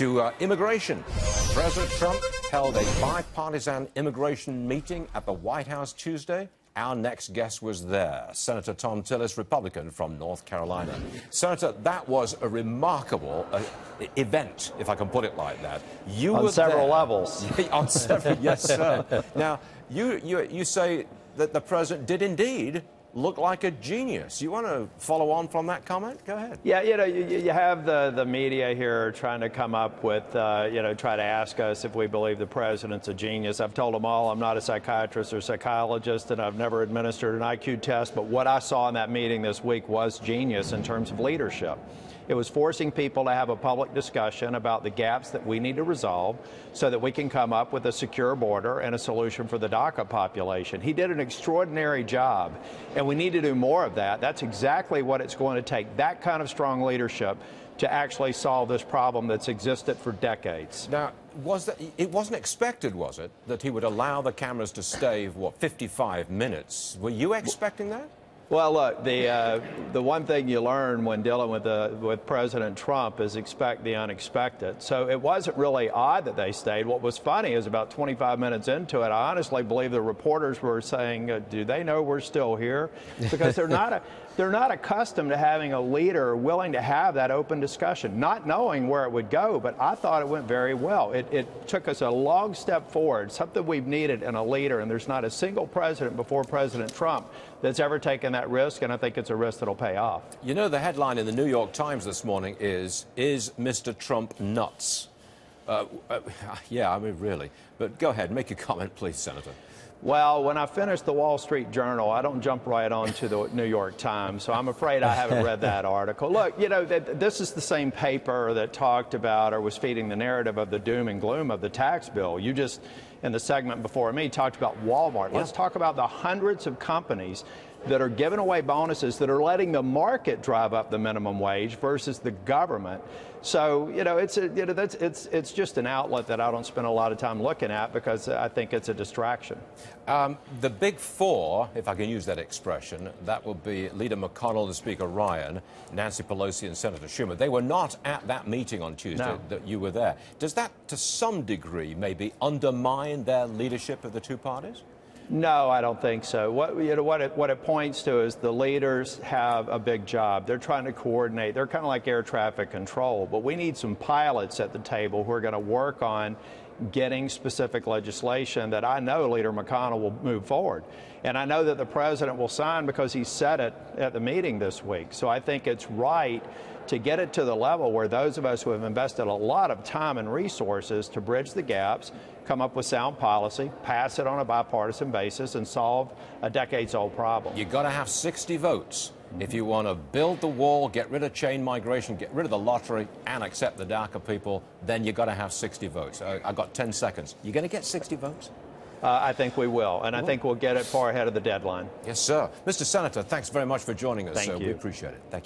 to immigration. President Trump held a bipartisan immigration meeting at the White House Tuesday. Our next guest was there, Senator Thom Tillis, Republican from North Carolina. Senator, that was a remarkable event, if I can put it like that. You on were several there. levels. On several, yes, sir. Now, you say that the president did indeed look like a genius. You want to follow on from that comment? Go ahead. Yeah, you have the media here trying to come up with, try to ask us if we believe the president's a genius. I've told them all I'm not a psychiatrist or psychologist, and I've never administered an IQ test, but what I saw in that meeting this week was genius in terms of leadership. It was forcing people to have a public discussion about the gaps that we need to resolve so that we can come up with a secure border and a solution for the DACA population. He did an extraordinary job, and we need to do more of that. That's exactly what it's going to take, that kind of strong leadership to actually solve this problem that's existed for decades. Now, it wasn't expected, was it, that he would allow the cameras to stay, 55 minutes? Were you expecting that? Well, look, the one thing you learn when dealing with President Trump is expect the unexpected. So it wasn't really odd that they stayed. What was funny is about 25 minutes into it, I honestly believe the reporters were saying, do they know we're still here? Because they're not accustomed to having a leader willing to have that open discussion, not knowing where it would go, but I thought it went very well. It took us a long step forward, something we've needed in a leader, and there's not a single president before President Trump that's ever taken that risk, and I think it's a risk that'll pay off. You know, the headline in the New York Times this morning is Mr. Trump nuts? Yeah, I mean, really. But go ahead, make your comment, please, Senator. Well, when I finished the Wall Street Journal, I don't jump right on to the New York Times, so I'm afraid I haven't read that article. Look, this is the same paper that talked about or was feeding the narrative of the doom and gloom of the tax bill. You just, in the segment before me, talked about Walmart. Let's talk about the hundreds of companies that are giving away bonuses that are letting the market drive up the minimum wage versus the government. So, it's just an outlet that I don't spend a lot of time looking at because I think it's a distraction. The big four, if I can use that expression, that would be Leader McConnell and Speaker Ryan, Nancy Pelosi and Senator Schumer. They were not at that meeting on Tuesday that you were there. Does that, to some degree, maybe undermine their leadership of the two parties? No, I don't think so. What it points to is the leaders have a big job. They're trying to coordinate. They're kind of like air traffic control. But we need some pilots at the table who are going to work on getting specific legislation that I know Leader McConnell will move forward. And I know that the president will sign because he said it at the meeting this week. So I think it's right to get it to the level where those of us who have invested a lot of time and resources to bridge the gaps, come up with sound policy, pass it on a bipartisan basis, and solve a decades-old problem. You've got to have 60 votes. If you want to build the wall, get rid of chain migration, get rid of the lottery, and accept the DACA people, then you've got to have 60 votes. I've got 10 seconds. You're going to get 60 votes? I think we will, and I think we'll get it far ahead of the deadline. Yes, sir. Mr. Senator, thanks very much for joining us. Thank you. We appreciate it. Thank you.